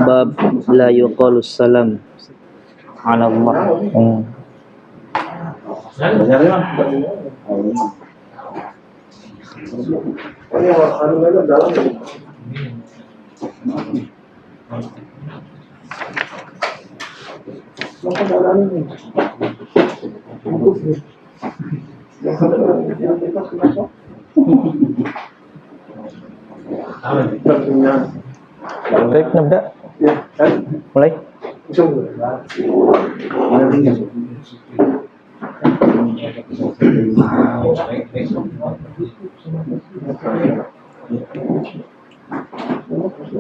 Bab la yuqalus salam ala Allah. Baik, nabda. Mulai.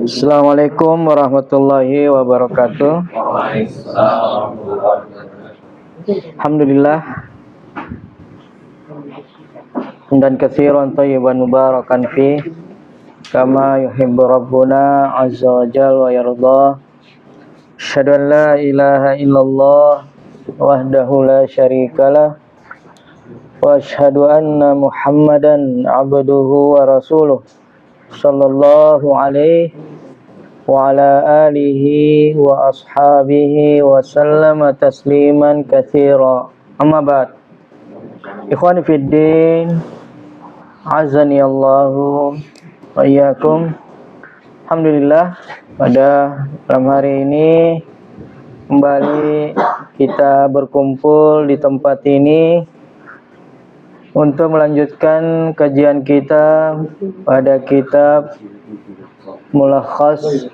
Assalamualaikum warahmatullahi wabarakatuh. Alhamdulillah. Dan katsiran thayyiban mubarakan fi kama yuhibbu rabbuna azza wa jalla wa yarda. Asyhadu an la ilaha illallah wahdahu la syarikalah wa asyhadu anna Muhammadan abduhu wa rasuluh sallallahu alaihi wa ala alihi wa ashabihi wa sallama tasliman katsira. Amma ba'd. Ikhwani fid din, azani Allahu wa iyyakum. Alhamdulillah, pada malam hari ini kembali kita berkumpul di tempat ini untuk melanjutkan kajian kita pada kitab Mulakhas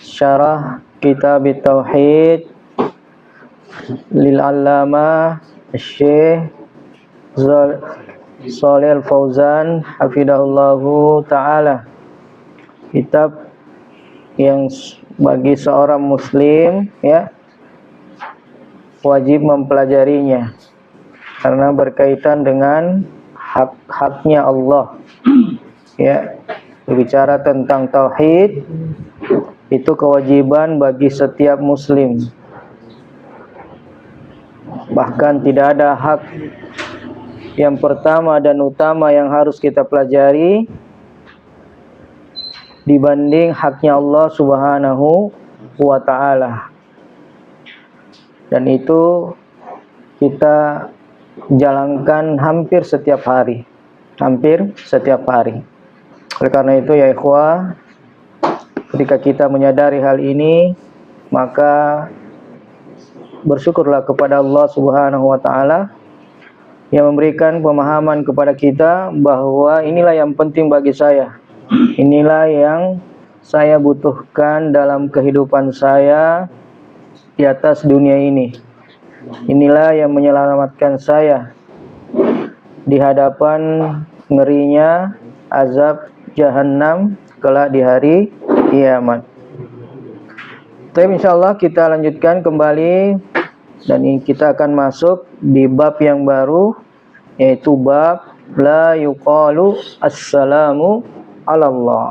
Syarah Kitab Tauhid lil Allamah Syekh Shalih Al-Fauzan hafidahullahu ta'ala. Kitab yang bagi seorang muslim ya wajib mempelajarinya karena berkaitan dengan hak-haknya Allah. Ya, berbicara tentang tauhid itu kewajiban bagi setiap muslim. Bahkan tidak ada hak yang pertama dan utama yang harus kita pelajari dibanding haknya Allah Subhanahu wa ta'ala. Dan itu kita jalankan hampir setiap hari. Oleh karena itu ya ikhwah, ketika kita menyadari hal ini, maka bersyukurlah kepada Allah Subhanahu wa ta'ala yang memberikan pemahaman kepada kita bahwa inilah yang penting bagi saya. Inilah yang saya butuhkan dalam kehidupan saya di atas dunia ini. Inilah yang menyelamatkan saya di hadapan ngerinya azab Jahannam kelak di hari kiamat. Tapi insyaallah kita lanjutkan kembali dan kita akan masuk di bab yang baru, yaitu bab la yuqalu assalamu ala Allah.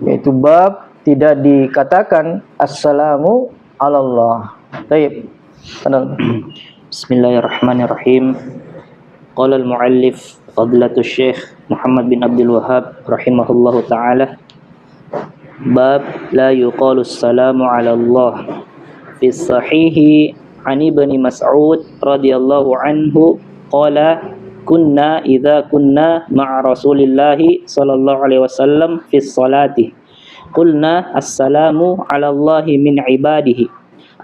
Yaitu bab tidak dikatakan assalamu ala Allah. Baik. Bismillahirrahmanirrahim. Qala al-muallif fadlatul Syekh Muhammad bin Abdul Wahhab rahimahullahu taala. Bab la yuqalu assalamu ala Allah. Fi sahihi an Ibni Mas'ud radhiyallahu anhu qala kunna idza kunna ma'a Rasulillahi sallallahu alaihi wasallam fi sholati qulna assalamu ala Allahi min ibadihi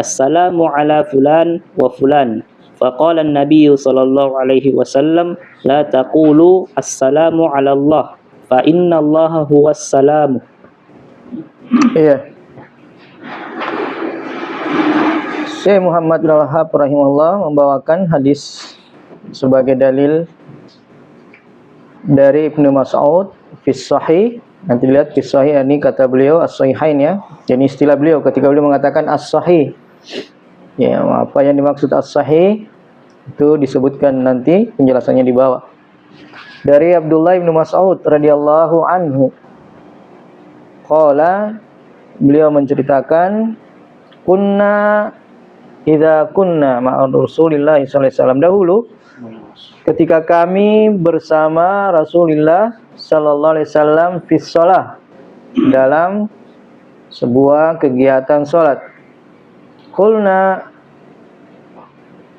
assalamu ala fulan wa fulan faqala an-nabiy sallallahu alaihi wasallam la taqulu assalamu ala Allah fa inna Allaha huwas salam. Iya. Syekh Muhammad bin Wahhab rahimahullah membawakan hadis sebagai dalil dari Ibnu Mas'ud fi sahih. Nanti lihat fi sahih ini kata beliau as-sahihain ya. Jadi istilah beliau ketika beliau mengatakan as-sahih. Ya, apa yang dimaksud as-sahih itu disebutkan nanti penjelasannya di bawah. Dari Abdullah bin Mas'ud radhiyallahu anhu. Qala, beliau menceritakan idza kunna ma'a Rasulillah sallallahu alaihi wasallam, dahulu ketika kami bersama Rasulullah sallallahu alaihi wasallam fi shalah, dalam sebuah kegiatan salat. Qulna,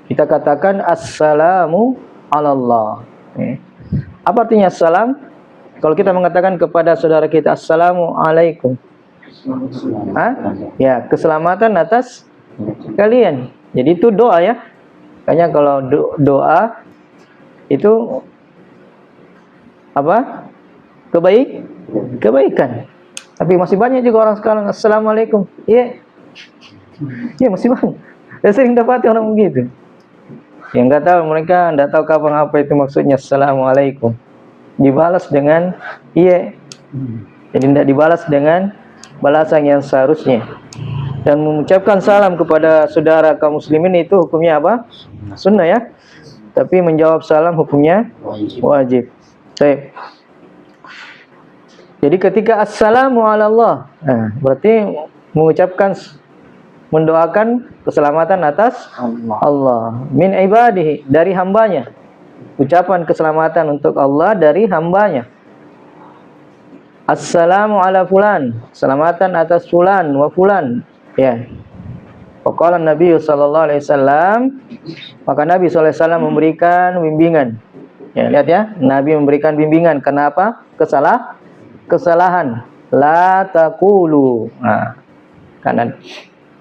kita katakan assalamu alallah. Apa artinya assalam? Kalau kita mengatakan kepada saudara kita assalamu alaikum, ya, keselamatan atas kalian. Jadi itu doa ya. Makanya kalau doa itu apa? Kebaikan. Tapi masih banyak juga orang sekarang assalamualaikum. Iya. Ya masih banyak. Saya sering dapati orang begitu. Yang enggak tahu, mereka enggak tahu kapan apa itu maksudnya assalamualaikum. Dibalas dengan iya. Jadi tidak dibalas dengan balasan yang seharusnya. Dan mengucapkan salam kepada saudara kaum muslimin itu hukumnya apa? Sunnah ya. Tapi menjawab salam hukumnya wajib. Baik. Jadi ketika assalamu ala Allah, berarti mendoakan keselamatan atas Allah. Min ibadihi, dari hambanya. Ucapan keselamatan untuk Allah dari hambanya. Assalamu ala fulan, keselamatan atas fulan wa fulan. Ya. Faqala Nabi sallallahu alaihi wasallam, maka Nabi sallallahu alaihi wasallam memberikan bimbingan. Ya, lihat ya, Nabi memberikan bimbingan. Kenapa? Kesalahan. La taqulu. Nah, karena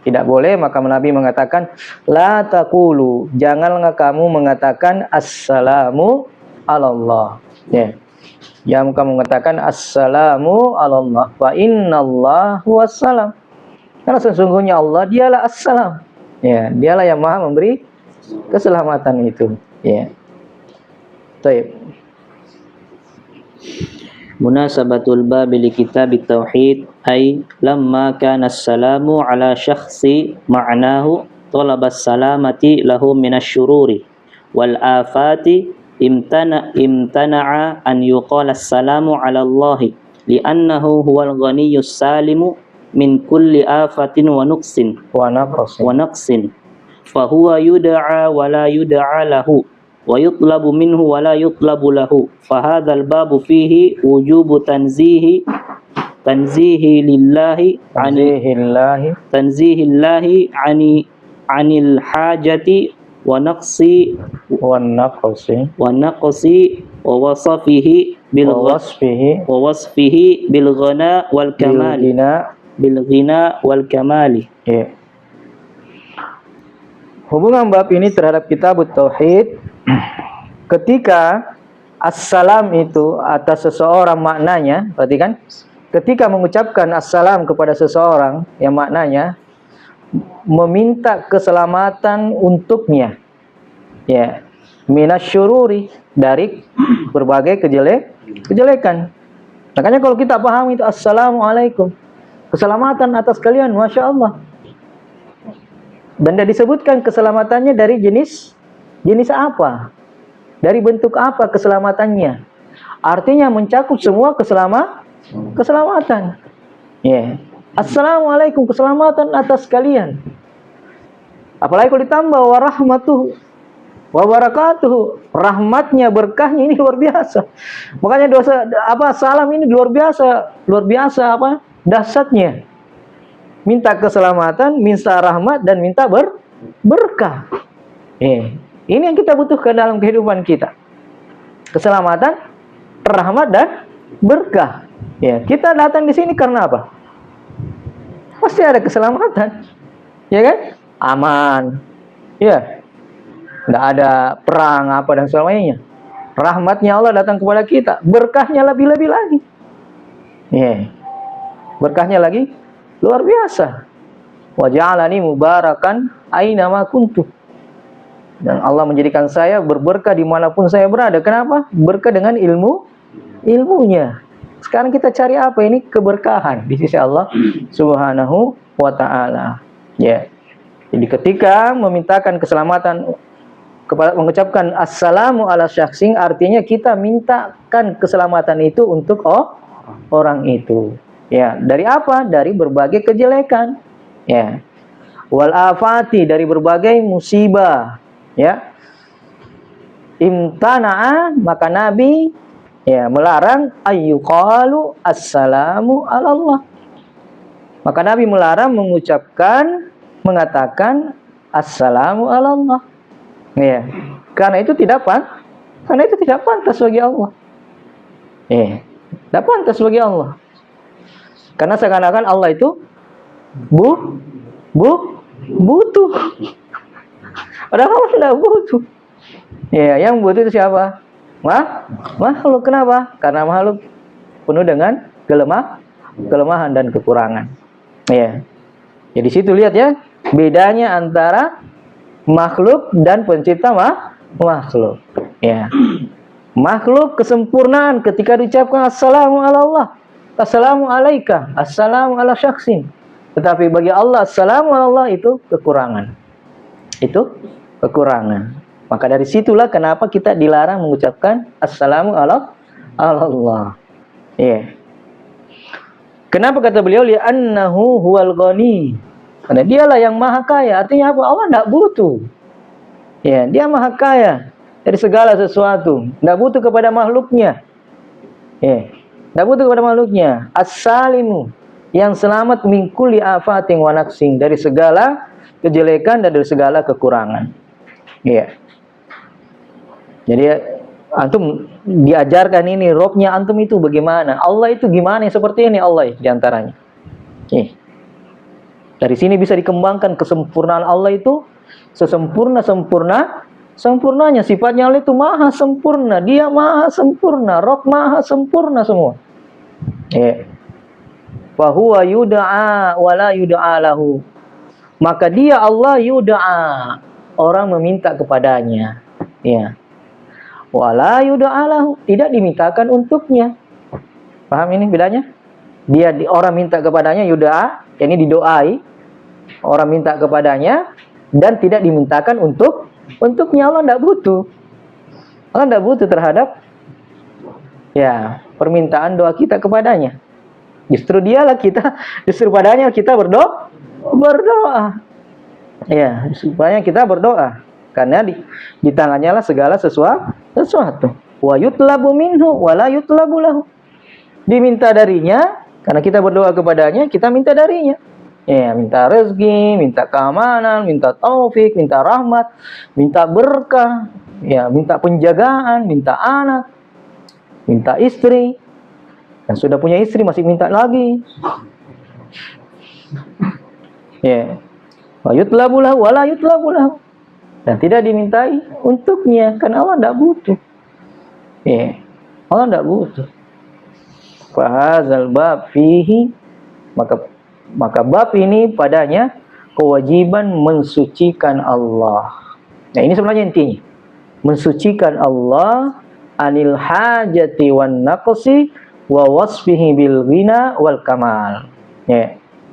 tidak boleh, maka Nabi mengatakan la taqulu, janganlah kamu mengatakan assalamu alallah. Ya. Yang kamu mengatakan assalamu alallah, fa innallahu wassalam. Karena sesungguhnya Allah dialah assalam. Ya, dialah yang Maha memberi keselamatan itu. Ya. Baik. Munasabatul bab li kitab at-tauhid ay lamma kana as-salamu ala syakhsi ma'nahu talaba as-salamati lahu minasy-syururi wal afati imtana'a an yuqala as-salamu ala Allah li'annahu huwal ghaniyyus salimu min kulli afatin wa nuqsin fa huwa yud'a wa la yud'a lahu wa yutlabu minhu wa la yutlabu lahu fa hadzal babu fihi wujubu tanzihi lillahi anil hajati wa naqsi wa wasfihi bil ghina wal kamali. Yeah. Hubungan bab ini terhadap kitab tauhid, ketika assalam itu atas seseorang maknanya, perhatikan, ketika mengucapkan assalam kepada seseorang yang maknanya meminta keselamatan untuknya, ya, minasyururi, dari berbagai kejelekan. Makanya kalau kita paham itu assalamualaikum, keselamatan atas kalian, masya Allah. Dan disebutkan keselamatannya dari jenis apa, dari bentuk apa keselamatannya. Artinya mencakup semua keselamatan. Ya. Assalamualaikum, keselamatan atas kalian. Apalagi kalau ditambah warahmatuhu wabarakatuh, rahmatnya, berkahnya, ini luar biasa. Makanya salam ini luar biasa apa? Dahsyatnya. Minta keselamatan, minta rahmat, dan minta berkah. Ini yang kita butuhkan dalam kehidupan kita. Keselamatan, rahmat, dan berkah. Ya, kita datang di sini karena apa? Pasti ada keselamatan. Ya kan? Aman. Ya. Nggak ada perang apa dan sebagainya. Rahmatnya Allah datang kepada kita, berkahnya lebih-lebih lagi. Ya. Berkahnya lagi luar biasa. Wa ja'alani mubarakan aina ma kuntu. Dan Allah menjadikan saya berberkah dimanapun saya berada. Kenapa? Berkah dengan ilmunya. Sekarang kita cari apa? Ini keberkahan di sisi Allah Subhanahu wa ta'ala. Ya. Jadi ketika memintakan keselamatan, mengucapkan assalamu ala syakhsin, artinya kita mintakan keselamatan itu untuk orang itu. Ya, dari apa? Dari berbagai kejelekan. Ya. Wal afati, dari berbagai musibah. Ya. imtana'a, maka Nabi melarang ayyuqalu assalamu ala Allah. Maka Nabi melarang mengatakan assalamu ala Allah. Karena itu tidak pantas bagi Allah. Tidak pantas bagi Allah. Karena seakan-akan Allah itu butuh. Padahal Allah tidak butuh. Yang butuh itu siapa? Makhluk. Kenapa? Karena makhluk penuh dengan kelemahan dan kekurangan. Jadi situ lihat ya, bedanya antara makhluk dan pencipta makhluk. Makhluk kesempurnaan ketika diucapkan assalamu ala Allah, assalamu alaika, assalamu ala syaksin. Tetapi bagi Allah assalamu ala Allah itu kekurangan. Maka dari situlah kenapa kita dilarang mengucapkan assalamu ala Allah. Kenapa kata beliau li'annahu huwal ghani? Karena dialah yang maha kaya. Artinya apa? Allah tidak butuh. Dia maha kaya dari segala sesuatu. Tidak butuh kepada makhluknya. Tidak butuh kepada makhluknya. As-salimu, yang selamat min kulli afatin wa naqsin, dari segala kejelekan dan dari segala kekurangan. Jadi antum diajarkan ini, robnya antum itu bagaimana, Allah itu gimana, seperti ini Allah diantaranya. Dari sini bisa dikembangkan kesempurnaan Allah itu sempurnanya. Sifatnya Allah itu maha sempurna, dia maha sempurna, Rob maha sempurna semua. Fahuwa yud'a wa la yud'a lahu, maka dia Allah yud'a, orang meminta kepadanya. Wala yuda'alahu, tidak dimintakan untuknya. Paham ini bedanya? Orang minta kepadanya yuda'a, yakni didoai. Orang minta kepadanya dan tidak dimintakan untuknya. Allah tidak butuh. Allah tidak butuh terhadap permintaan doa kita kepadanya. Justru padanya kita berdoa. Supaya kita berdoa. Karena di tangannya lah segala sesuatu. Wa yutlabu minhu wa la yutlabu lahu. Diminta darinya, karena kita berdoa kepadanya, kita minta darinya. Minta rezeki, minta keamanan, minta taufik, minta rahmat, minta berkah, minta penjagaan, minta anak, minta istri. Yang sudah punya istri masih minta lagi. Wa yutlabu lahu wa la yutlabu lahu. Dan tidak dimintai untuknya, karena Allah tidak butuh. Allah tidak butuh. Fahazal bab fihi, maka bab ini padanya kewajiban mensucikan Allah. Ini sebenarnya intinya. Mensucikan Allah anil hajati wan naqsi wa wasfihi bil ghina wal kamal.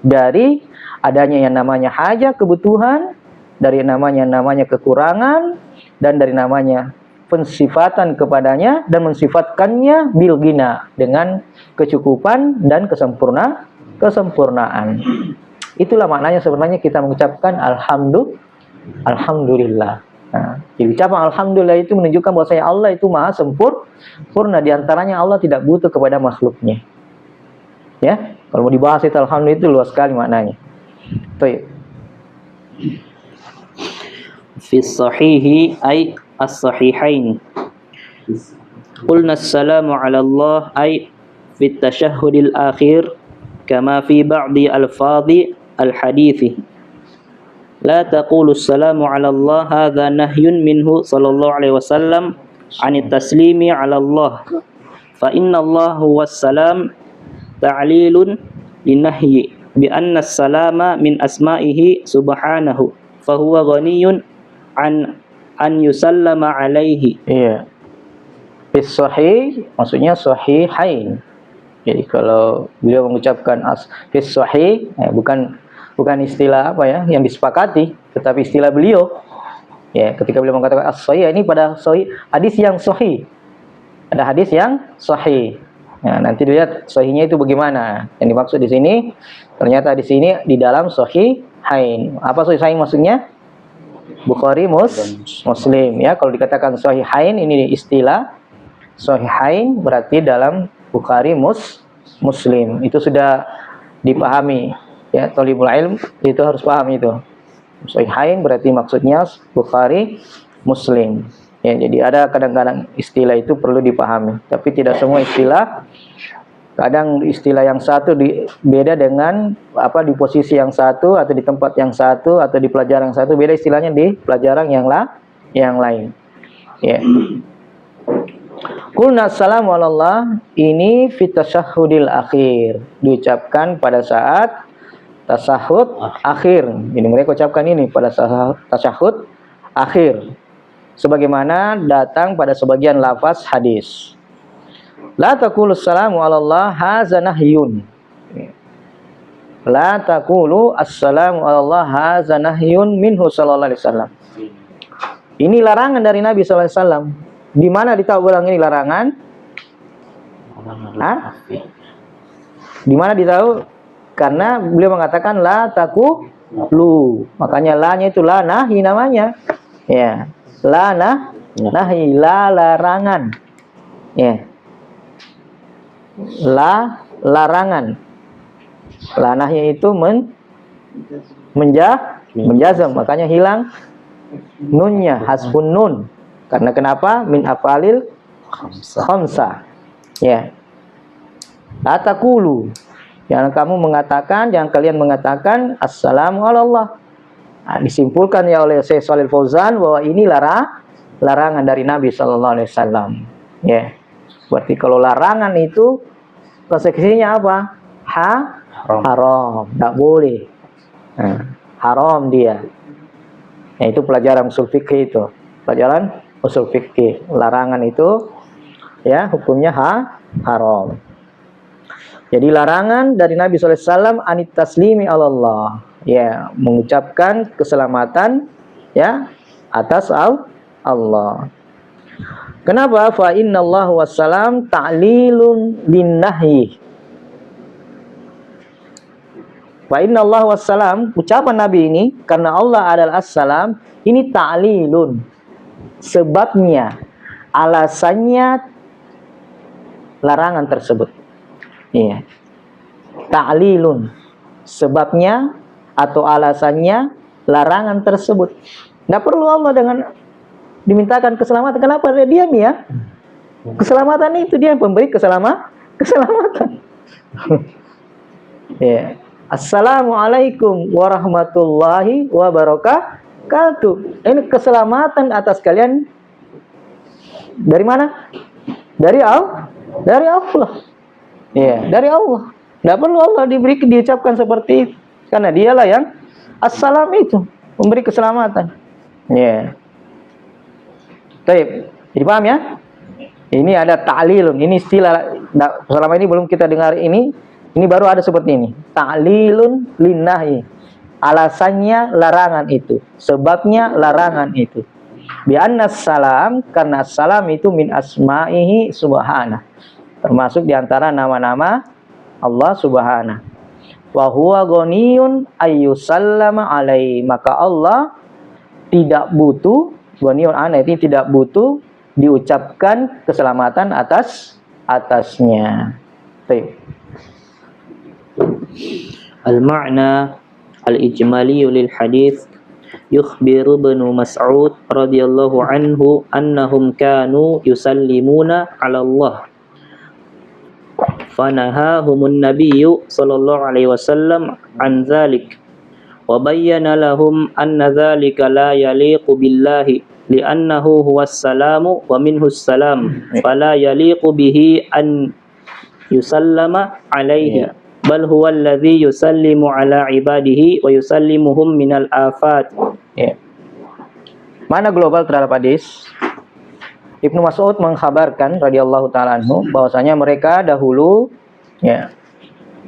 Dari adanya yang namanya hajat, kebutuhan, dari namanya kekurangan, dan dari namanya pensifatan kepadanya dan mensifatkannya bil ghina, dengan kecukupan dan kesempurnaan. Itulah maknanya sebenarnya kita mengucapkan alhamdulillah. Jadi ucapan alhamdulillah itu menunjukkan bahwasanya Allah itu maha sempurna. Di antaranya Allah tidak butuh kepada makhluknya. Kalau mau dibahas itu alhamdulillah itu luas sekali maknanya. Fi sahihi ay as-sahihain. Qulna assalamu ala Allah ay fi at-tashahhudil akhir kama fi ba'di al-fadhi al-hadithi. La taqulu assalamu ala Allah, hadha nahyun minhu sallallahu alaihi wasallam an at-taslimi ala Allah. Fa inna Allah huwa as-salam ta'lilun linahyi bi anna as-salama min asma'ihi subhanahu fa huwa ghaniyun an yusallama alaihi. Fis sahih maksudnya sahihain. Jadi kalau beliau mengucapkan fis sahih, bukan istilah yang disepakati, tetapi istilah beliau. Ketika beliau mengatakan as-sahih, ini pada sahih, hadis yang sahih. Ada hadis yang sahih. Nanti dilihat sahihnya itu bagaimana. Yang dimaksud di sini ternyata di sini di dalam sahihain. Apa sahihain maksudnya? Bukhari Muslim ya. Kalau dikatakan sahihain, ini istilah sahihain berarti dalam Bukhari Muslim. Itu sudah dipahami ya, thalibul ilm itu harus paham itu. Sahihain berarti maksudnya Bukhari Muslim. Ya, jadi ada kadang-kadang istilah itu perlu dipahami, tapi tidak semua istilah. Kadang istilah yang satu beda dengan di posisi yang satu atau di tempat yang satu atau di pelajaran yang satu, beda istilahnya di pelajaran yang lain. Ya. Qulna assalamu alallah, ini fi tasyahhudil akhir, diucapkan pada saat tasyahud akhir. Jadi mereka ucapkan ini pada saat tasyahud akhir, sebagaimana datang pada sebagian lafaz hadis. La taqulu assalamu ala Allah haza nahyun. La taqulu assalamu ala Allah haza nahyun minhu sallallahu alaihi wasallam. Ini larangan dari Nabi sallallahu alaihi wasallam. Di mana ditahu ulang ini larangan? Di mana ditahu? Karena beliau mengatakan la taqulu. Makanya la-nya itu la nahi namanya. Ya. La nahi, la larangan. Ya. La larangan. Lanahnya itu menjazam, makanya hilang nunnya, hasbun nun. Karena kenapa? Min afalil khamsa. Ya. La taqulu. Jangan kamu mengatakan, jangan kalian mengatakan assalamu ala Allah. Nah, disimpulkan ya oleh Syekh Shalih Fauzan bahwa ini larangan dari Nabi sallallahu alaihi wasallam. Ya. Berarti kalau larangan itu konsekuensinya apa? Haram, tidak boleh. Haram dia. Nah, itu pelajaran usul fikih itu. Pelajaran usul fikih. Larangan itu ya hukumnya haram. Jadi larangan dari Nabi sallallahu alaihi wasallam anit taslimi Allah. Ya, mengucapkan keselamatan ya atas Allah. Kenapa? Fa innallaha wassalam ta'lilun linnahyi. Fa innallaha wassalam, ucapan Nabi ini karena Allah adalah assalam, ini ta'lilun. Sebabnya, alasannya larangan tersebut. Iya. Ta'lilun. Sebabnya atau alasannya larangan tersebut. Enggak perlu Allah dengan dimintakan keselamatan. Kenapa dia diam ya? Keselamatan itu dia yang pemberi keselamatan. Ya. Assalamualaikum warahmatullahi wabarakatuh. Ini keselamatan atas kalian dari mana? Dari Allah. Ya, dari Allah. Tidak perlu Allah diucapkan seperti itu. Karena dialah yang assalam itu, memberi keselamatan. Ya. Baik, jadi paham ya? Ini ada ta'lilun, ini istilah selama ini belum kita dengar ini baru ada seperti ini. Ta'lilun linnahi. Alasannya larangan itu, sebabnya larangan itu. Bi anna salam, karena salam itu min asma'ihi subhanahu. Termasuk di antara nama-nama Allah subhanahu. Wa huwa ghaniyun ayyusallama alaihi. Maka Allah tidak butuh, ghaniyun itu tidak butuh diucapkan keselamatan atasnya. Baik. Al-ma'na al-ijmali lil hadits yukhbiru ibnu Mas'ud radhiyallahu anhu annahum kanu yusallimuna 'ala Allah. Fanahahumun nabiyyu sallallahu alaihi wasallam an dzalik wa bayyana lahum anna dzalika la yaliqu billahi li'annahu huwas salamu wa minhus salam fala yaliqu bihi an yusallama alaihi bal huwa alladhi yusallimu ala ibadihi wa yusallimuhum minal afat. Ya. Mana global terhadap hadis? Ibnu Mas'ud mengkhabarkan radhiyallahu taala anhu bahwasanya mereka dahulu ya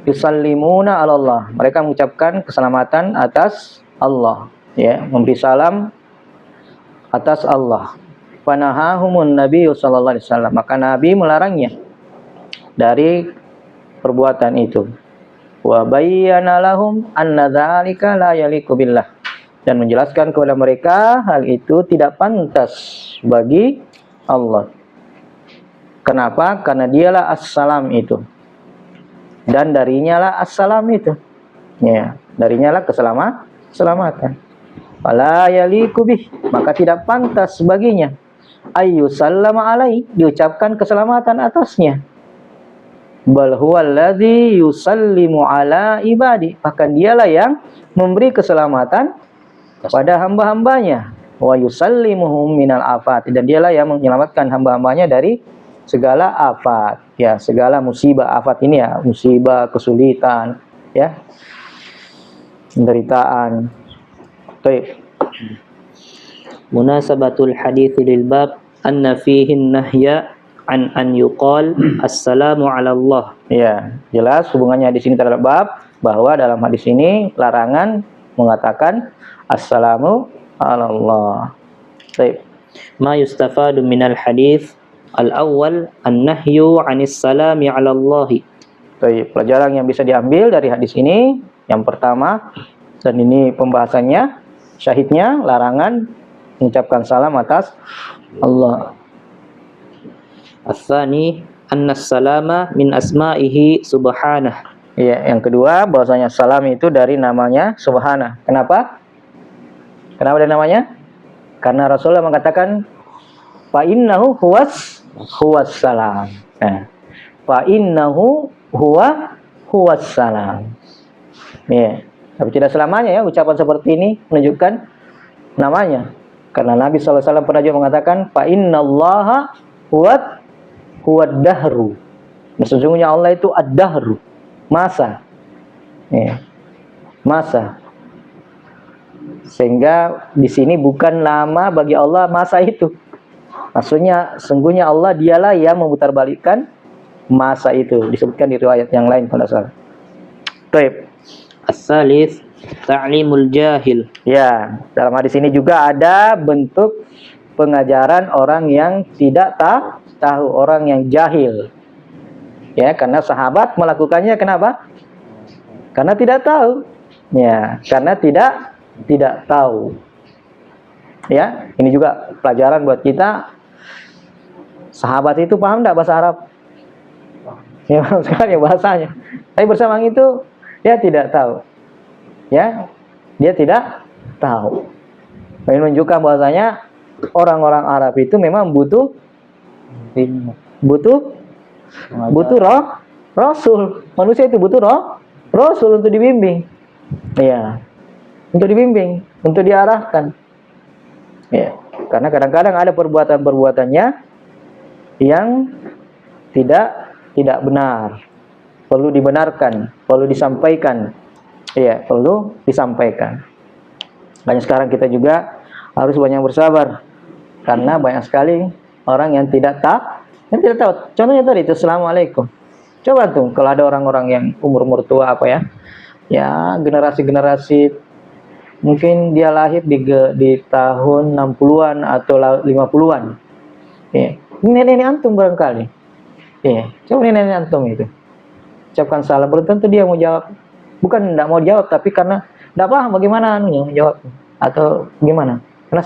yusallimuna 'ala Allah. Mereka mengucapkan keselamatan atas Allah, ya, memberi salam atas Allah. Panahahumun Nabi sallallahu alaihi wasallam. Maka Nabi melarangnya dari perbuatan itu. Wa bayyana lahum anna dzalika la yaliqu billah. dan menjelaskan kepada mereka hal itu tidak pantas bagi Allah. Kenapa? Karena dialah as-salam itu. Dan darinya lah as-salam itu. Ya, darinya lah keselamatan. Fala yaliku bih, maka tidak pantas baginya ayyu sallama alai, diucapkan keselamatan atasnya. Bal huwallazi yusallimu ala ibadi, bahkan dialah yang memberi keselamatan kepada hamba-hambanya. Wa yusallimuhum minal afat, dan dialah yang menyelamatkan hamba-hambanya dari segala afat. Ya, segala musibah. Afat ini ya musibah, kesulitan, ya, penderitaan. Baik. Munasabatul hadits lil bab anna fihi nahya an yuqal assalamu ala Allah. Ya, jelas hubungannya di sini terhadap bab, bahwa dalam hadis ini larangan mengatakan assalamu ala Allah. Baik. Ma yustafadu minal hadits al-awwal an-nahyu 'anis salami 'ala Allah. Baik, pelajaran yang bisa diambil dari hadis ini yang pertama, dan ini pembahasannya, syahidnya, larangan mengucapkan salam atas Allah. Ats-tsani anna salama min asma'ihi subhanah. Ya, yang kedua bahwasanya salam itu dari namanya subhanah. Kenapa? Kenapa dari namanya? Karena Rasulullah mengatakan fa innahu huwas salam. Nah, fa innahu huwas salam. Ya, tapi tidak selamanya ya ucapan seperti ini menunjukkan namanya. Karena Nabi SAW pernah juga mengatakan fa innallaha huwad dahru. Sesungguhnya Allah itu ad-dahru, masa. Ya, masa. Sehingga di sini bukan nama bagi Allah masa itu. Maksudnya sungguhnya Allah dialah yang memutarbalikkan masa itu. Disebutkan di riwayat yang lain pada saat. Baik. Ats-tsalits ta'limul jahil. Ya, dalam hadis ini juga ada bentuk pengajaran orang yang tidak tahu, orang yang jahil. Ya, karena sahabat melakukannya kenapa? Karena tidak tahu. Ya, karena tidak tahu. Ya, ini juga pelajaran buat kita. Sahabat itu paham enggak bahasa Arab? Ya, paham sekali bahasanya. Tapi bersama itu dia tidak tahu. Ya, dia tidak tahu. Ini menunjukkan bahwasanya orang-orang Arab itu memang butuh Rasul. Manusia itu butuh Rasul untuk dibimbing. Ya, untuk dibimbing, untuk diarahkan. Ya, karena kadang-kadang ada perbuatan-perbuatannya yang tidak benar, perlu dibenarkan, perlu disampaikan. Ya, perlu disampaikan. Banyak sekarang kita juga harus banyak bersabar, karena banyak sekali orang yang tidak tahu. Contohnya tadi itu assalamualaikum. Coba tuh kalau ada orang-orang yang umur tua apa ya, generasi mungkin dia lahir di tahun 60-an atau 50-an. Ya, nenek antum barangkali. Ya, coba nenek antum itu. Ucapkan salam, belum tentu dia mau jawab. Bukan tidak mau jawab, tapi karena tidak paham bagaimana menjawab atau gimana. Karena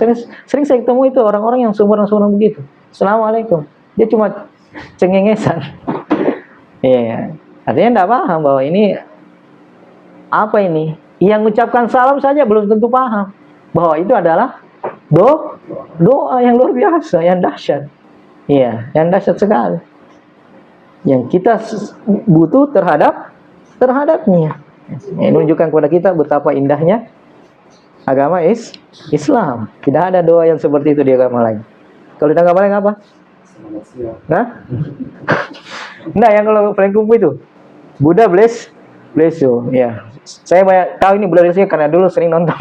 sering saya ketemu itu orang-orang yang seumuran begitu. Assalamualaikum. Dia cuma cengengesan. Iya, artinya tidak paham bahwa ini apa ini. Yang mengucapkan salam saja belum tentu paham bahwa itu adalah doa yang luar biasa, yang dahsyat. Iya, yang dahsyat sekali. Yang kita butuh terhadapnya. Ini menunjukkan kepada kita betapa indahnya agama Islam. Tidak ada doa yang seperti itu di agama lain. Kalau di agama lain apa? Nah? Nah, yang kalau paling kumpul itu Buddha bless you. Ya. Saya banyak tahu ini Buddha bless you karena dulu sering nonton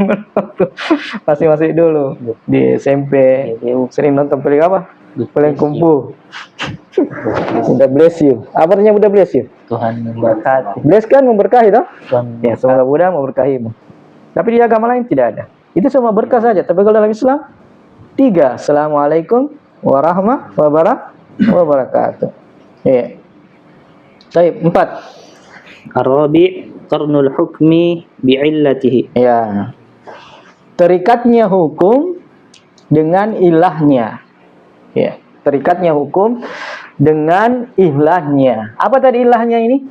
masih dulu di SMP sering nonton paling apa? Paling kumpul. Buddha bless you. Apa artinya Buddha bless you? Tuhan memberkati. Bless kan memberkahi toh? Ya, semoga Buddha memberkahimu. Tapi di agama lain tidak ada. Itu semua berkah saja. Tapi kalau dalam Islam 3. Assalamualaikum warahmatullahi wabarakatuh. Ya. Baik, 4. Ar-rabi' qarnul hukmi bi'illatihi. Ya. terikatnya hukum dengan ilahnya. Ya, terikatnya hukum dengan ilahnya. Apa tadi ilahnya ini?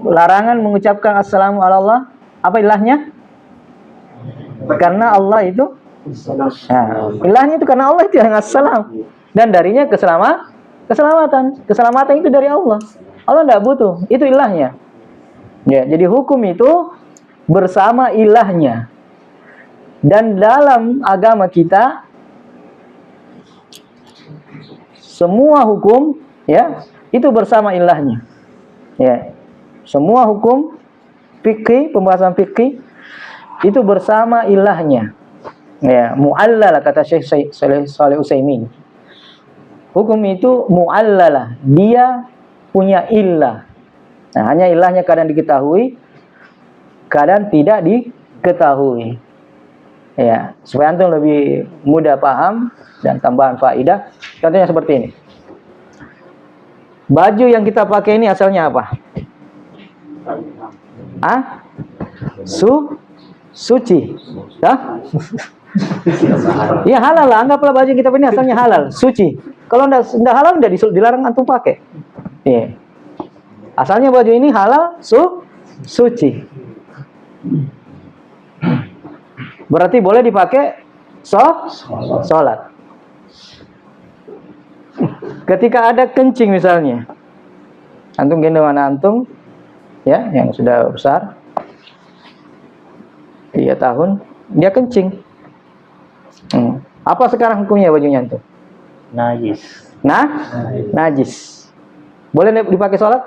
Larangan mengucapkan assalamu ala Allah. Apa ilahnya? Karena Allah itu ilahnya itu karena Allah itu yang assalam. Dan darinya keselamatan. Keselamatan itu dari Allah. Allah tidak butuh, itu ilahnya. Ya, jadi hukum itu bersama ilahnya. Dan dalam agama kita semua hukum ya itu bersama ilahnya. Ya. Semua hukum fikih, pembahasan fikih itu bersama ilahnya. Ya, mu'allalah kata Syekh Shalih Utsaimin. Hukum itu mu'allalah, dia punya ilah. Nah, hanya ilahnya kadang diketahui, kadang tidak diketahui. Ya, supaya antum lebih mudah paham dan tambahan faedah. Contohnya seperti ini. Baju yang kita pakai ini asalnya apa? Suci. Ya? Ya halal lah. Anggaplah baju yang kita pakai ini asalnya halal, suci. Kalau enggak halal enggak dilarang antum pakai. Ya. Asalnya baju ini halal, suci. Berarti boleh dipakai sholat. Ketika ada kencing misalnya, antum gendong anak antum, ya, yang sudah besar, 3 tahun, dia kencing. Apa sekarang hukumnya bajunya antum? Najis. Najis. Boleh dipakai sholat?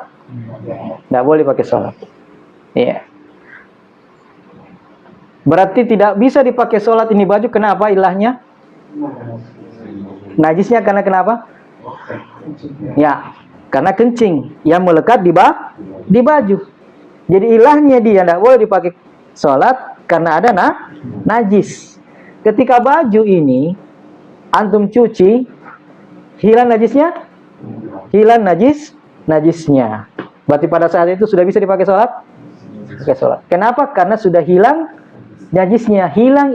Nggak boleh dipakai sholat. Iya. Berarti tidak bisa dipakai sholat ini baju. Kenapa ilahnya? Najisnya karena kenapa? Ya, karena kencing yang melekat di baju. Jadi ilahnya dia tidak boleh dipakai sholat karena ada najis. Ketika baju ini antum cuci, hilang najisnya? Hilang najisnya. Berarti pada saat itu sudah bisa dipakai sholat? Pakai sholat. Kenapa? Karena sudah hilang najisnya, hilang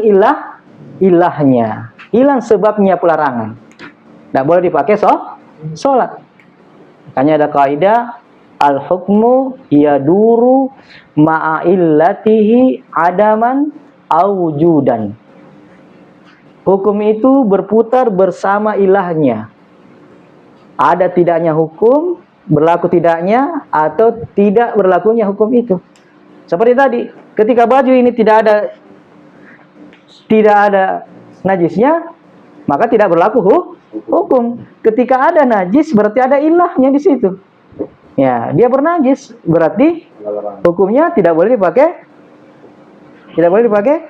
ilahnya, hilang sebabnya pelarangan. Tidak boleh dipakai sholat. Makanya ada kaidah al-hukmu yaduru ma'illatihi adaman awjudan. Hukum itu berputar bersama ilahnya. Ada tidaknya hukum, berlaku tidaknya, atau tidak berlakunya hukum itu. Seperti tadi, ketika baju ini tidak ada najisnya, maka tidak berlaku hukum. Ketika ada najis, berarti ada ilahnya di situ. Ya, dia bernajis, berarti hukumnya tidak boleh dipakai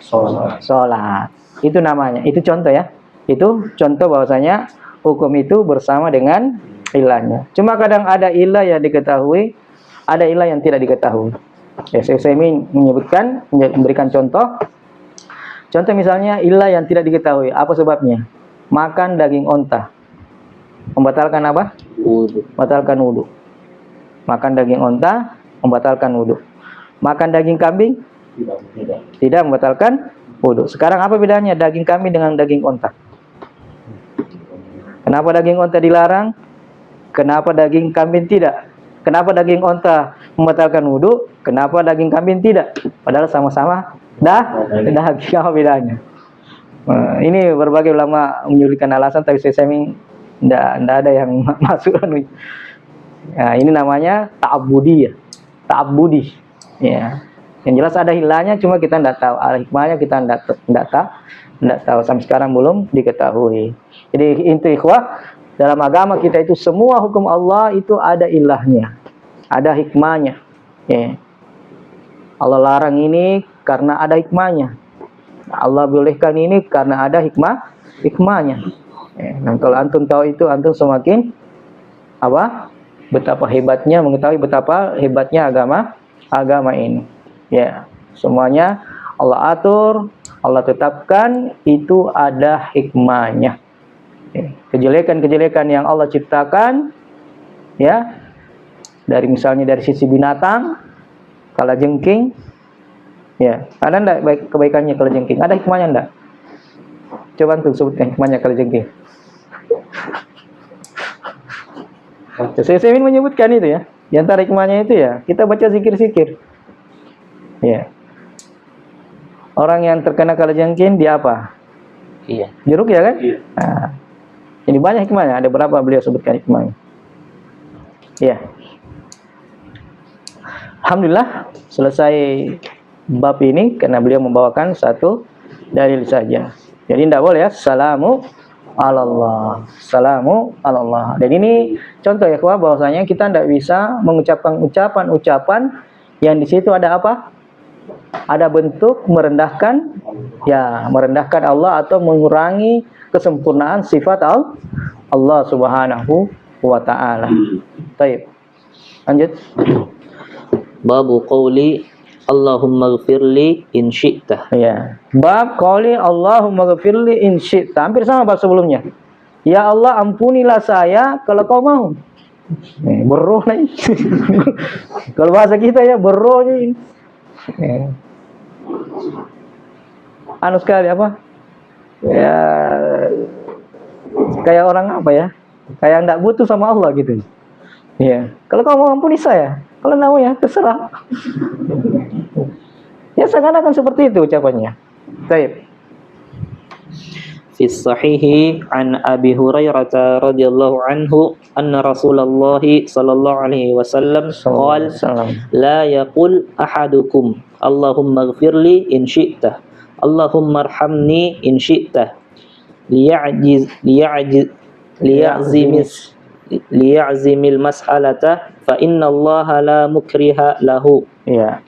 sholat. Itu namanya, itu contoh ya. Itu contoh bahwasanya hukum itu bersama dengan ilahnya. Cuma kadang ada ilah yang diketahui, ada ilah yang tidak diketahui. Ya, saya menyebutkan, memberikan contoh. Contoh misalnya ilah yang tidak diketahui, apa sebabnya? Makan daging onta membatalkan apa? Wudu. Membatalkan wudu. Makan daging onta membatalkan wudu. Makan daging kambing tidak membatalkan wudu. Sekarang apa bedanya daging kambing dengan daging onta? Kenapa daging onta dilarang? Kenapa daging kambing tidak? Kenapa daging onta membatalkan wudu? Kenapa daging kambing tidak? Padahal sama-sama daging. Apa bedanya? Ini berbagai ulama menyebutkan alasan, tapi saya tidak ada yang masuk. Nah, ini namanya ta'abbudi ya. Ta'abbudi. Ya. Yang jelas ada hilangnya, cuma kita tidak tahu. Hikmahnya kita tidak tahu. Sampai sekarang belum diketahui. Jadi inti ikhwah, dalam agama kita itu semua hukum Allah itu ada ilahnya, ada hikmahnya. Ya. Allah larang ini karena ada hikmahnya. Allah bolehkan ini karena ada hikmahnya. Ya. Dan kalau antum tahu itu, antum semakin betapa hebatnya, mengetahui betapa hebatnya agama ini. Ya, semuanya Allah atur, Allah tetapkan, itu ada hikmahnya. Kejelekan-kejelekan yang Allah ciptakan, ya, misalnya dari sisi binatang, kalajengking, Ya, ada enggak kebaikannya kalajengking? Ada hikmahnya enggak? Coba antum sebutkan hikmahnya kalajengking. Saya ingin menyebutkan itu ya. Di antara hikmahnya itu ya, kita baca zikir-zikir. Ya. Orang yang terkena kalajengking dia apa? Iya. Jeruk ya kan? Iya. Nah, ini banyak hikmahnya. Ada berapa beliau sebutkan hikmahnya? Ya. Alhamdulillah selesai bab ini karena beliau membawakan satu dalil saja. Jadi tidak boleh ya. Salamu alallah. Salamu alallah. Dan ini contoh ya bahwasanya kita tidak bisa mengucapkan ucapan-ucapan yang di situ ada apa? Ada bentuk merendahkan, ya merendahkan Allah atau mengurangi kesempurnaan sifat Allah Subhanahu wa Ta'ala. Baik, lanjut. Babu qawli Allahumma ghfirli in syi'ta. Ya, bab qawli Allahumma ghfirli in syi'ta. Hampir sama bab sebelumnya. Ya Allah ampunilah saya kalau kau mau. Berroh nih. Kalau bahasa kita ya berroh ini. Anu sekali apa? Ya kayak orang apa ya? Kayak enggak butuh sama Allah gitu. Ya, kalau kau mau ampuni saya, kalau enggak mau ya terserah. Ya seakan-akan seperti itu ucapannya. Baik. Fi sahihi an Abi Hurairah radhiyallahu anhu anna Rasulullah sallallahu alaihi wasallam qala la yaqul ahadukum Allahumma ighfirli in syi'ta Allahumma arhamni in syi'ta liya'zimil mas'alata fa inna Allah la mukriha lahu. Ya.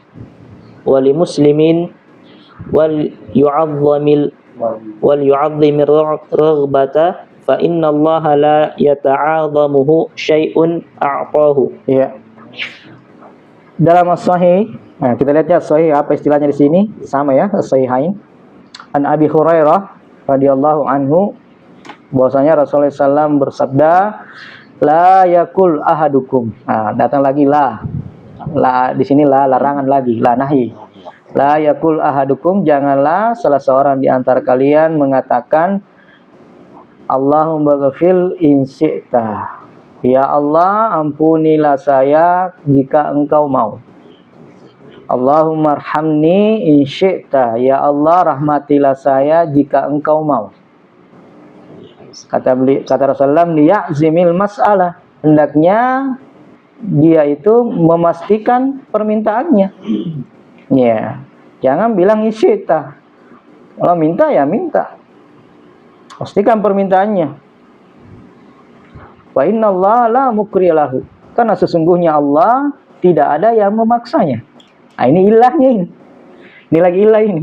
Wa li muslimin wal yu'azzimir raghbata fa inna Allah la yata'adhamuhu syai'un a'tahu. Ya. Dalam as-sahih, nah kita lihat ya sahih apa istilahnya di sini, sama ya, as-sahihain. An Abi Hurairah radhiyallahu anhu bahwasanya Rasulullah SAW bersabda, la yakul ahadukum. Nah, datang lagi la. La di sini la larangan lagi, la nahi. La yakul ahadukum, janganlah salah seorang di antara kalian mengatakan Allahumma ghfir in syi'ta. Ya Allah, ampunilah saya jika engkau mau. Allahumma arhamni in syi'ta. Ya Allah, rahmatilah saya jika engkau mau. Kata Rasulullah, liya'zimil mas'alah. Hendaknya dia itu memastikan permintaannya. Ya, jangan bilang in syi'ta. Kalau minta ya minta. Pastikan permintaannya. Wa inna Allah la mukriha lahu. Karena sesungguhnya Allah tidak ada yang memaksanya. Nah, ini ilahnya ini. Ini lagi ilah ini.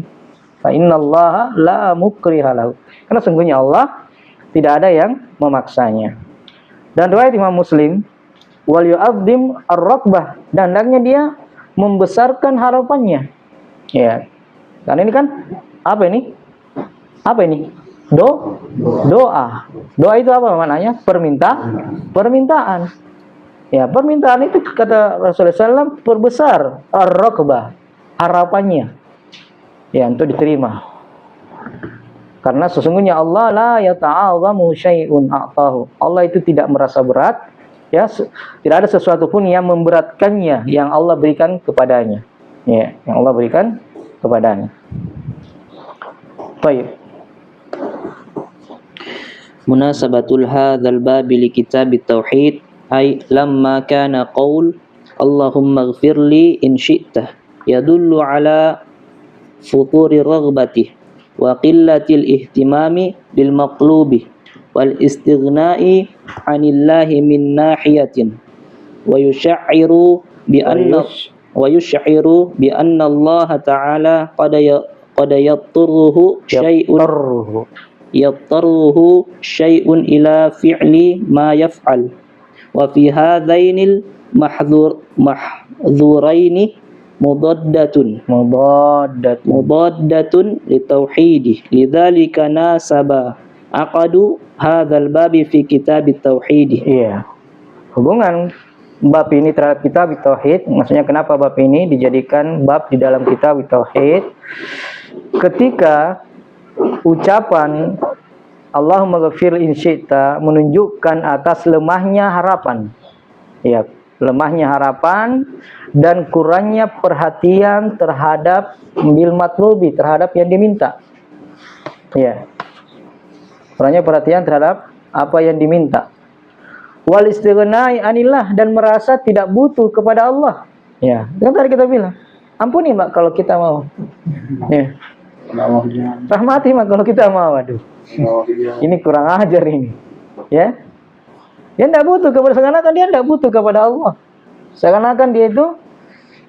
Fa inna Allah la mukriha lahu. Karena sesungguhnya Allah tidak ada yang memaksanya. Dan riwayat Imam Muslim, wal yu'azzim ar-raghbah, dan hendaknya dia membesarkan harapannya. Ya. Karena ini kan apa ini? Apa ini? Doa. Doa itu apa maknanya? Permintaan. Ya, permintaan itu kata Rasulullah SAW perbesar ar-raghbah, harapannya. Ya, untuk diterima. Karena sesungguhnya Allah la yata'adhamu syai'un a'tahu. Allah itu tidak merasa berat, ya, tidak ada sesuatu pun yang memberatkannya yang Allah berikan kepadanya. Ya, yang Allah berikan kepadanya. Baik. Munasabatul hadzal bab li kitab at-tauhid ay lamma kana qaul Allahumma ighfirli in syi'ta yadullu ala futuri raghbati wa qillatil ihtimami bil maqlubi wal istighna'i 'anillahi min nahiyatin wa yush'iru bi anna Allah ta'ala qad yattruhu syai'un ila fi'li ma yaf'al wa fi hadzainil mahdhuraini mudaddatun li tauhidi lidzalika nasaba aqadu hadzal babi fi kitab at-tauhid. Iya. Hubungan bab ini terhadap kitab tauhid. Maksudnya kenapa bab ini dijadikan bab di dalam kitab tauhid? Ketika ucapan Allahumma ghafir in syi'ta menunjukkan atas lemahnya harapan. Ya, lemahnya harapan dan kurangnya perhatian terhadap bil matlubi, terhadap yang diminta. Ya. Kurangnya perhatian terhadap apa yang diminta. Wal istighnai anillah, dan merasa tidak butuh kepada Allah. Ya, kan tadi kita bilang, ampuni mak kalau kita mau. Ya. Rahmati mak kalau kita mau. Aduh. Ini kurang ajar ini. Ya. Dia tidak butuh kepada, seakan-akan dia tidak butuh kepada Allah. Seakan-akan dia itu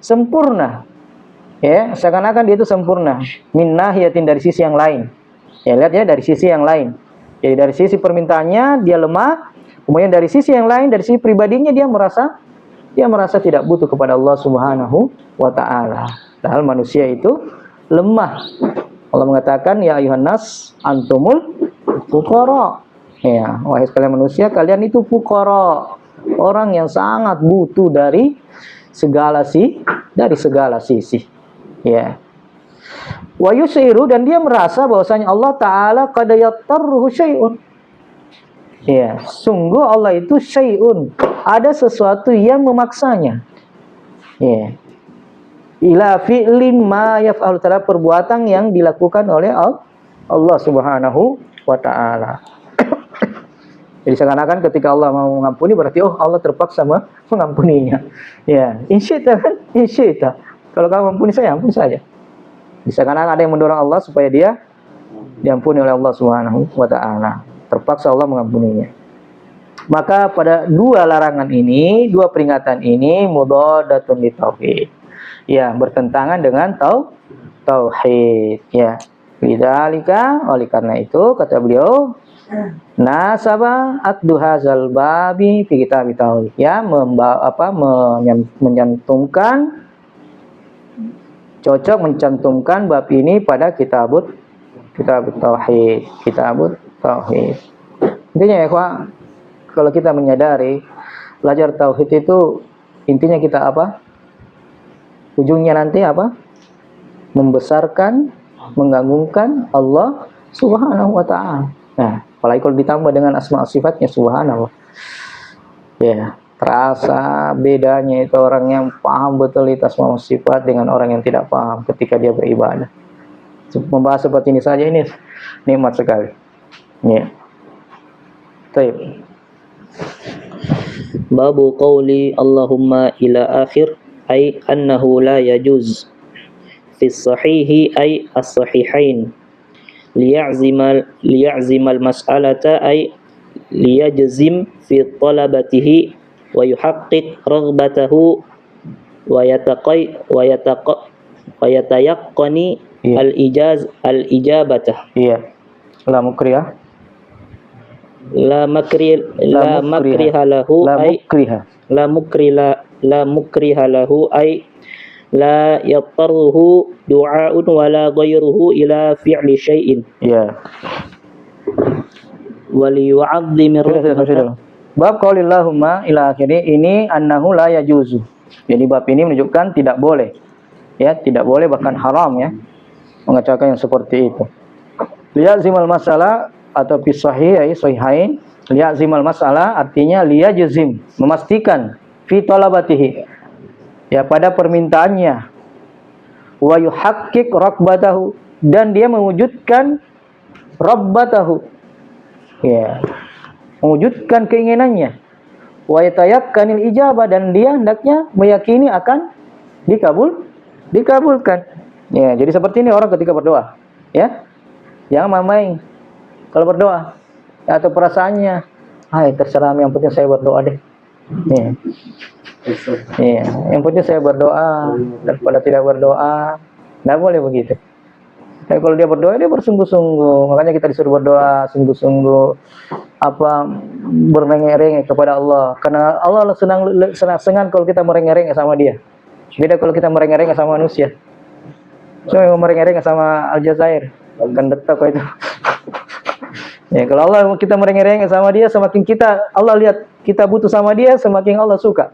sempurna. Ya, seakan-akan dia itu sempurna. Min nahiyatin, dari sisi yang lain. Ya, lihat ya, dari sisi yang lain. Jadi dari sisi permintaannya dia lemah. Kemudian dari sisi yang lain, dari sisi pribadinya dia merasa tidak butuh kepada Allah Subhanahu wa taala. Padahal manusia itu lemah. Allah mengatakan, ya ayuhan nas antumul fuqara. Ya, wahai sekalian manusia, kalian itu fuqara. Orang yang sangat butuh dari segala sisi. Ya. Wa yusiru, dan dia merasa bahwasanya Allah taala qad yattarruhu syai'un. Ya, sungguh Allah itu syai'un, ada sesuatu yang memaksanya. Ya. Ila fi'lin ma yaf'alu, terhadap perbuatan yang dilakukan oleh Allah Subhanahu wa taala. Jadi seakan-akan ketika Allah mau mengampuni berarti Allah terpaksa mengampuninya. Ya, insyita kan? Insyita. Kalau kamu ampuni saya, ampuni saja. Seakan-akan ada yang mendorong Allah supaya dia diampuni oleh Allah Subhanahu wa taala. Terpaksa Allah mengampuninya. Maka pada dua larangan ini, dua peringatan ini mudaddatun li tauhid. Ya, bertentangan dengan tauhid. Ya. Lidzalika, oleh karena itu kata beliau, nasaba akdu hadzal babi fi kitab tauhid. Ya, mencantumkan bab ini pada kitab tauhid. Intinya ya, kalau kita menyadari belajar tauhid itu intinya kita apa? Ujungnya nanti apa? Membesarkan, menggagungkan Allah Subhanahu wa taala. Nah, apalagi kalau ditambah dengan asma sifatnya subhanallah. Ya, terasa bedanya itu orang yang paham betul itu asma sifat dengan orang yang tidak paham ketika dia beribadah. Membahas seperti ini saja ini nikmat sekali. Ya. Baik. Babu qawli Allahumma ila akhir, ay annahu la yajuz fi sahihi ay as-sahihain liya'zimal mas'alata ay liyajzim fi talabatihi wa yuhaqqiq raghbatahu wa yatayaqqani al-ijabata. Iya. La mukriha. La mukriha lahu ay la yattarruhu du'a'un wala ghayruhu ila fi'li syai'in. Ya. Wali yu'azzimir bab qaulillahumma ila akhiri ini annahu la yajuzu. Jadi bab ini menunjukkan tidak boleh. Ya, tidak boleh bahkan haram ya mengucapkan yang seperti itu. Liyazimal masalah atau fi sahihain, liyazimal masalah artinya liyajzim, memastikan fi talabatihi, ya pada permintaannya, wa yuhaqqiq rabbatahu, dan dia mewujudkan rabbatahu, ya mewujudkan keinginannya, wa yatayaqqanil ijabah, dan dia hendaknya meyakini akan dikabulkan. Ya, jadi seperti ini orang ketika berdoa, ya jangan main-main kalau berdoa, atau perasaannya, terserah, yang penting saya berdoa deh. Ya, yang penting saya berdoa daripada tidak berdoa. Tidak boleh begitu. Tapi kalau dia berdoa, dia bersungguh-sungguh. Makanya kita disuruh berdoa sungguh-sungguh, bermengering kepada Allah. Karena Allah senang kalau kita merengek sama Dia. Beda kalau kita merengek sama manusia. So yang merengek sama Aljazair, kan detak itu. Ya, kalau Allah kita merengek sama Dia, semakin Allah lihat kita butuh sama Dia, semakin Allah suka.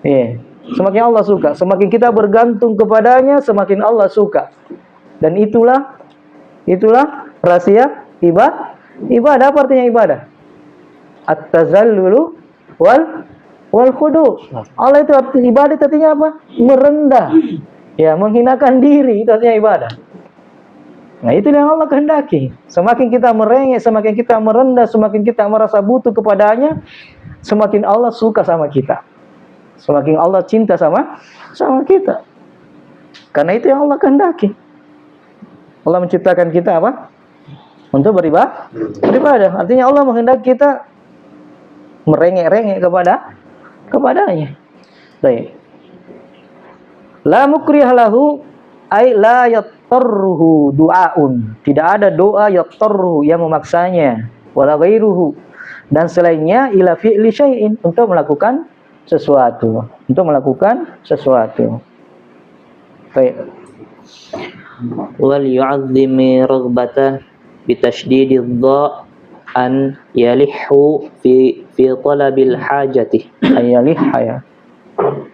Iya. Semakin Allah suka, semakin kita bergantung kepadanya, semakin Allah suka. Dan itulah rahasia ibadah. Apa artinya ibadah? At-tazallulu wal khudu. Allah itu ibadah artinya apa? Merendah. Ya, menghinakan diri itu artinya ibadah. Nah, itu yang Allah kehendaki. Semakin kita merengek, semakin kita merendah, semakin kita merasa butuh kepadanya, semakin Allah suka sama kita. Semakin Allah cinta sama kita. Karena itu yang Allah kehendaki. Allah menciptakan kita apa? Untuk beribadah. Artinya Allah menghendaki kita merengek-rengek kepadanya. Baik. La mukriha lahu ay la yattarruhu du'aun. Tidak ada doa yattarruhu yang memaksanya, wala ghairuhu, dan selainnya ila fi'li syai'in, untuk melakukan sesuatu. Baik. Wal yu'azzimi raghbata bitasydidid dha an yalihu fi talabil hajati. Ayalihha ya.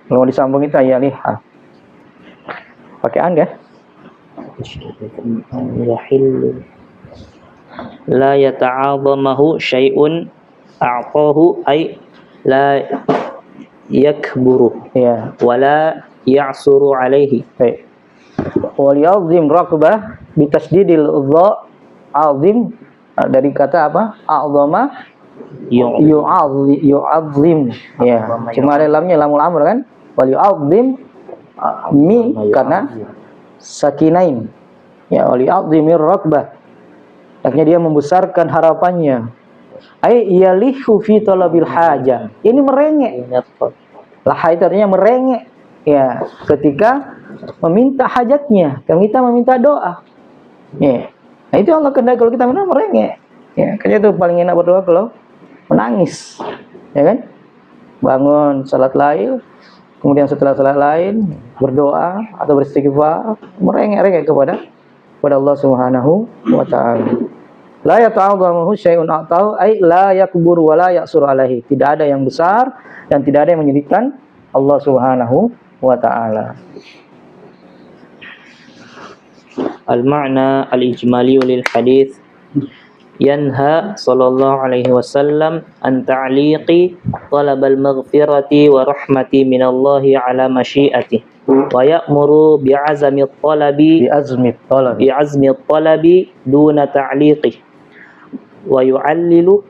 Kalau disambung itu ayalihha. Pakai an ya? Yahillu la yata'azamahu syai'un a'tahu ay la yakburu Ya. wala ya'suru alaihi. Baik. Wal yu'azzim raqbah bitasydidil dha. Azim dari kata apa? A'zama yu'azzim. Ya. Cuma ada lamnya, lamul amr kan? Wal yu'azzim mi karena sakinain. Ya, wal yu'azzimir raqbah. Artinya dia membesarkan harapannya. Ai yalihu fi talabil haja. Ini merengek. Laha itu artinya merengek. Ya, ketika meminta hajatnya, kita meminta doa. Ya. Nah, itu Allah kehendaki kalau kita merengek. Ya, kayaknya itu paling enak berdoa kalau menangis. Ya kan? Bangun salat lail, kemudian setelah salat lain berdoa atau beristighfar, merengek-rengek kepada Allah Subhanahu wa taala. La yata'adhamuhu syai'un a'tahu ay la yakburu wa la ya'suru alaihi. Tidak ada yang besar dan tidak ada yang menyedihkan Allah Subhanahu wa taala. Al-ma'na al-ijmali lil hadits yanha sallallahu alaihi wasallam an ta'liqi talab al-maghfirati wa rahmati min Allah ala masyiati wa ya'muru bi'azmi at-talabi duna ta'liqi wa yu'allilu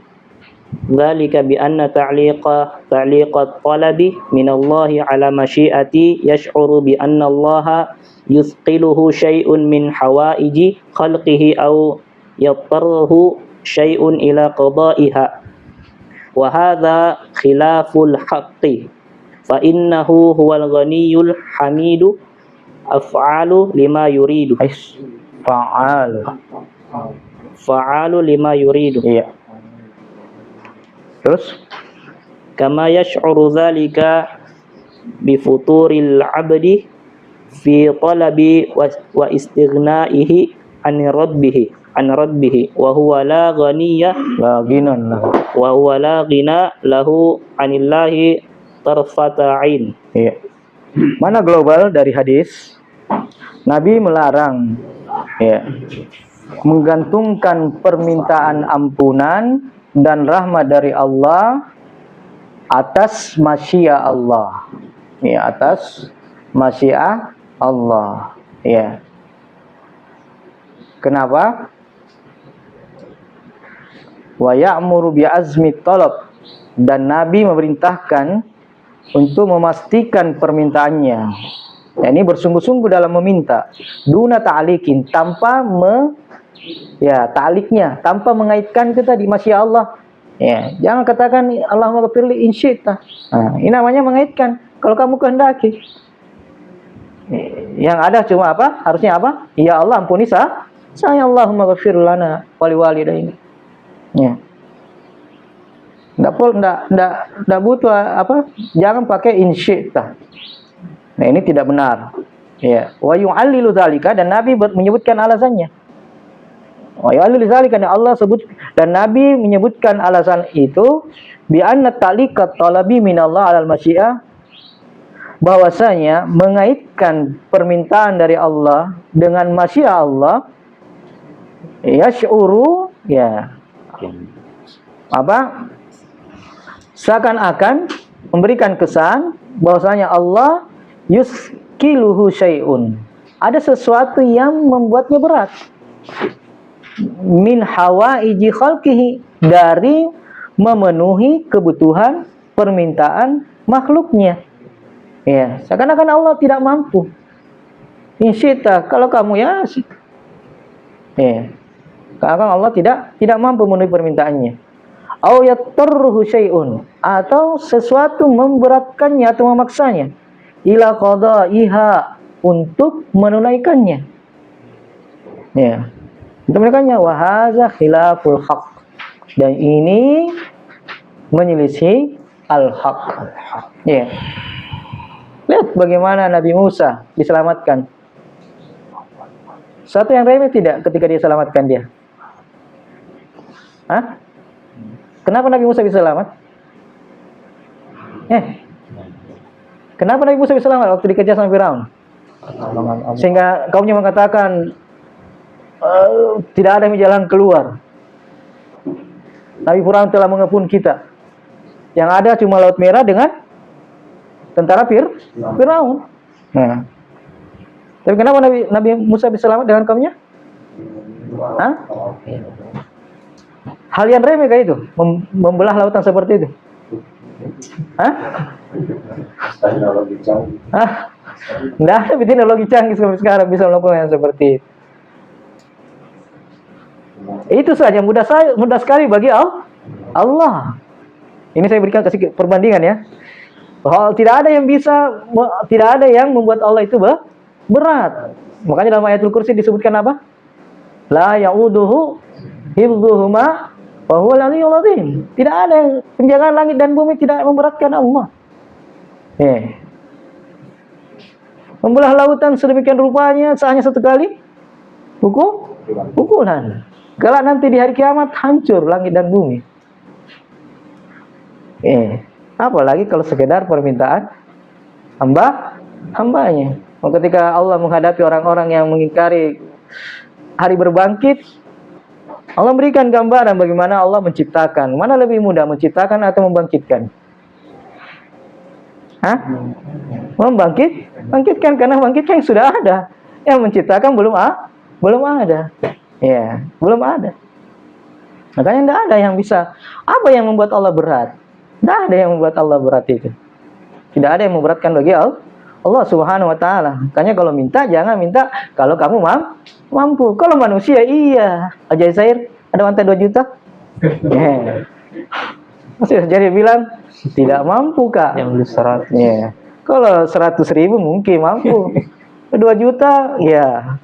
dhalika bi anna ta'liqa at-talabi min Allah ala masyiati yash'uru bi anna Allah yuthqiluhu syai'un min hawaiji khalqihi aw yattarruhu syai'un ila qada'iha wa hadha khilaful haqqi fa innahu huwal ghaniyyul hamidu af'alu lima yuridu fa'alu lima yuridu. Iya. Terus kama yash'uru dhalika bi futuril 'abdi fi talabi wa istighnaihi an rabbihi wa huwa la ghaniya lahu anillahi tarfata ain. Iya. Mana global dari hadis? Nabi melarang ya, menggantungkan permintaan ampunan dan rahmat dari Allah atas masyiah Allah. Ya, atas masyiah Allah. Ya. Kenapa? Wa ya'muru bi azmi talab, dan Nabi memerintahkan untuk memastikan permintaannya. Ya, ini bersungguh-sungguh dalam meminta. Duna ta'liqin, tanpa ta'liqnya, tanpa mengaitkan kita di masyiah Allah. Ya, jangan katakan Allahumma ghafirli in syi'ta. Nah, ini namanya mengaitkan. Kalau kamu kehendaki. Yang ada cuma apa? Harusnya apa? Ya Allah ampuni saya, Allahumma ghafir lana wali walidayna. Ya. Enggak butuh apa? Jangan pakai in syi'ta. Nah, ini tidak benar. Ya, wa yu'allilu dzalika, dan Nabi menyebutkan alasannya. Wa yu'allilu dzalika, dan Allah sebut, dan Nabi menyebutkan alasan itu bi anna ta'liqat talabi minallah 'alal masyiah bahwasanya mengaitkan permintaan dari Allah dengan masyiah Allah, yash'uru, ya, apa? Seakan-akan memberikan kesan bahwasanya Allah yuskiluhu syai'un. Ada sesuatu yang membuatnya berat. Min hawaiji khalqihi, dari memenuhi kebutuhan permintaan makhluknya. Ya, seakan-akan Allah tidak mampu. Insyita, kalau kamu ya, ya, seakan Allah tidak mampu memenuhi permintaannya. Au yatarruhu syai'un, atau sesuatu memberatkannya atau memaksanya. Ila qada'iha, untuk menunaikannya. Ya, untuk menunaikannya. Wa hadza khilaful haq, dan ini menyelisih al-haq. Ya. Lihat bagaimana Nabi Musa diselamatkan. Satu yang remeh tidak ketika dia selamatkan dia? Hah? Kenapa Nabi Musa bisa selamat? Kenapa Nabi Musa bisa selamat waktu dikejar sama Firaun? Sehingga kaumnya mengatakan tidak ada jalan keluar. Nabi Firaun telah mengepung kita. Yang ada cuma Laut Merah dengan tentara Firaun. Nah, tapi kenapa Nabi Musa bisa selamat dengan kaumnya? Hah? Hal yang remeh kayak itu, membelah lautan seperti itu. Hah? Nggak ada teknologi canggih sampai sekarang bisa melakukan yang seperti itu. Itu saja mudah sekali bagi Allah. Ini saya berikan kasih perbandingan ya. Tidak ada yang membuat Allah itu berat. Makanya dalam ayatul kursi disebutkan apa? La ya'uduhu hifdhuhuma wa huwal aliyyul azim. Tidak ada yang penjagaan langit dan bumi tidak memberatkan Allah. Membelah lautan sedemikian rupanya hanya satu kali pukulan. Kelak nanti di hari kiamat hancur langit dan bumi. Apalagi kalau sekedar permintaan hambanya. Ketika Allah menghadapi orang-orang yang mengingkari hari berbangkit, Allah berikan gambaran bagaimana Allah menciptakan. Mana lebih mudah, menciptakan atau membangkitkan? Hah? Bangkitkan, karena bangkitkan yang sudah ada. Yang menciptakan belum ada. Ya, belum ada. Makanya tidak ada yang bisa. Apa yang membuat Allah berat? Tidak ada yang membuat Allah berat itu. Tidak ada yang memberatkan bagi Allah Subhanahu wa ta'ala. Makanya kalau minta, jangan minta kalau kamu mampu. Kalau manusia, iya. Aljazair, ada wanita 2 juta? Masih jadi bilang, tidak mampu kak. Yang 100. Kalau 100.000 mungkin mampu. 2 juta, ya.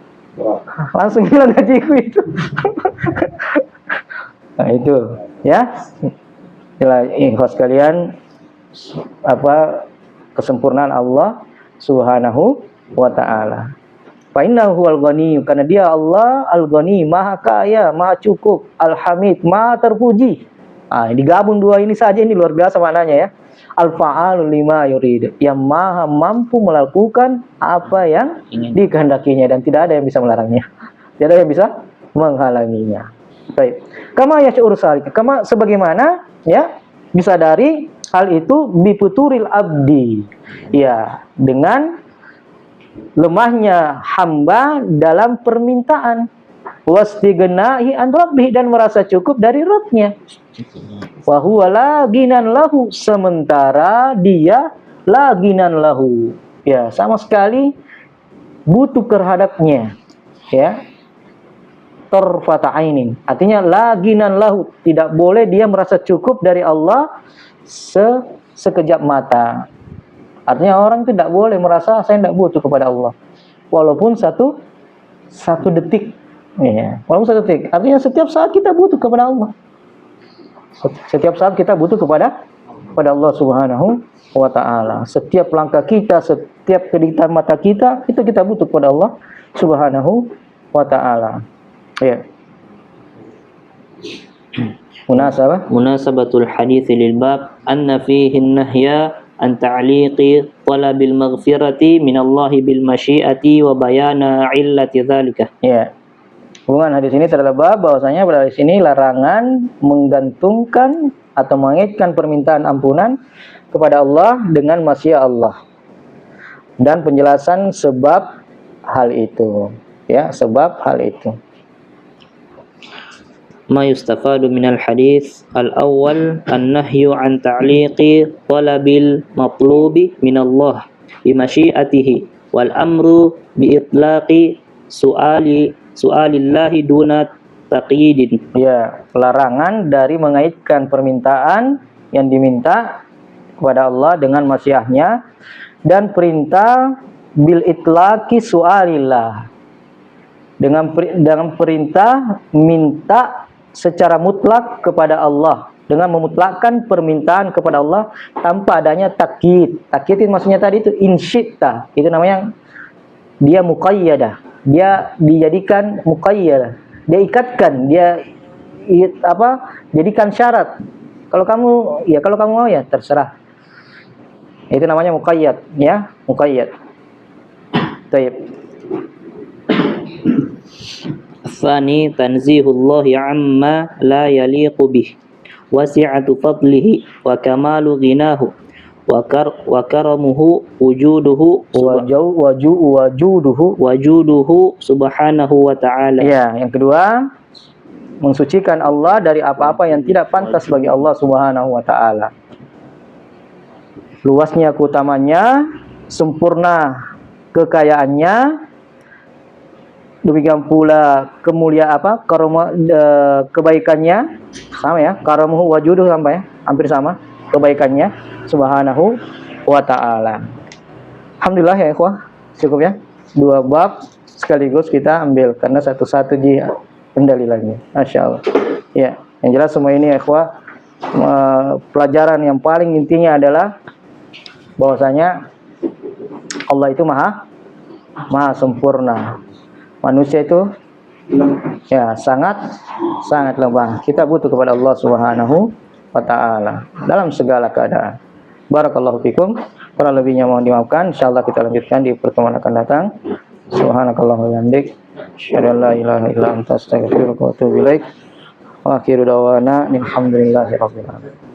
Langsung bilang gajiku itu. Nah itu, ya. Ikhwas kalian, kesempurnaan Allah Subhanahu wa ta'ala. Fa innahu huwal ghani, karena dia Allah al-ghani, maha kaya, maha cukup, al-hamid, maha terpuji. Digabung dua ini saja, ini luar biasa maknanya ya. Al-fa'alu lima yurid, yang maha mampu melakukan apa yang dikehendakinya dan tidak ada yang bisa melarangnya. Tidak ada yang bisa menghalanginya. Baik. Kama yash'ur salik, kama sebagaimana ya disadari hal itu biputuril abdi. Ya, dengan lemahnya hamba dalam permintaan, wastignahi an rabbih, dan merasa cukup dari Rabb-nya. Wa huwa la ginan lahu, sementara dia la ginan lahu, ya sama sekali butuh terhadapnya, ya. Tarfata ainin, artinya la ginan lahu, tidak boleh dia merasa cukup dari Allah sekejap mata. Artinya orang tidak boleh merasa saya tidak butuh kepada Allah walaupun satu detik, ya. Walaupun 1 detik, artinya setiap saat kita butuh kepada Allah. Setiap saat kita butuh kepada Allah Subhanahu wa ta'ala. Setiap langkah kita, setiap kedipan mata kita, itu kita butuh kepada Allah Subhanahu wa ta'ala. Ya. Munasabatul hadits lil bab anna fihi an-nahya an ta'liqi talabil maghfirati minallahi bil masyiati wa bayana illati dzalika. Ya. Hubungan hadis ini terhadap bab bahwasanya pada hadis ini larangan menggantungkan atau mengaitkan permintaan ampunan kepada Allah dengan masyiah Allah. Dan penjelasan sebab hal itu. Ya, sebab hal itu. Ma yustafadu minal hadis al-awwal an-nahyu an ta'liqi talabil matlubi minallah bi masyiatihi wal amru bi itlaqi su'alillahi duna taqyidin. Ya, larangan dari mengaitkan permintaan yang diminta kepada Allah dengan masyiahnya, dan perintah bil itlaqi su'alillah, dengan perintah minta secara mutlak kepada Allah, dengan memutlakkan permintaan kepada Allah tanpa adanya takyid. Takyid itu maksudnya tadi itu insyitta, itu namanya dia muqayyadah, dia dijadikan muqayyadah, dia ikatkan, dia jadikan syarat. Kalau kamu mau ya terserah. Itu namanya muqayyad, ya, muqayyad. Baik. Tsani tanzihullahi amma la yaliqu bih wasi'atu fadlihi wa kamalu ghinahu wa karamuhu wujuduhu subhanahu wa ta'ala. Ya, yang kedua, mensucikan Allah dari apa-apa yang tidak pantas bagi Allah Subhanahu wa ta'ala. Luasnya keutamanya, sempurna kekayaannya, demikian pula kebaikannya, sama ya, karamuhu wajuduhu, sama ya, hampir sama kebaikannya Subhanahu wa ta'ala. Alhamdulillah ya ikhwah, cukup ya, 2 bab sekaligus kita ambil karena satu-satu di pendalilannya. Masya Allah. Ya, yang jelas semua ini ya ikhwah, pelajaran yang paling intinya adalah bahwasanya Allah itu maha sempurna. Manusia itu ya sangat lemah. Kita butuh kepada Allah Subhanahu wa ta'ala dalam segala keadaan. Barakallahu fikum. Kurang lebihnya mohon dimaafkan. Insyaallah kita lanjutkan di pertemuan akan datang. Subhanakallahumma wa bihamdik, asyhadu an la ilaha illa anta, astaghfiruka wa atubu ilaik. Wa akhiru da'wana alhamdulillahi rabbil alamin.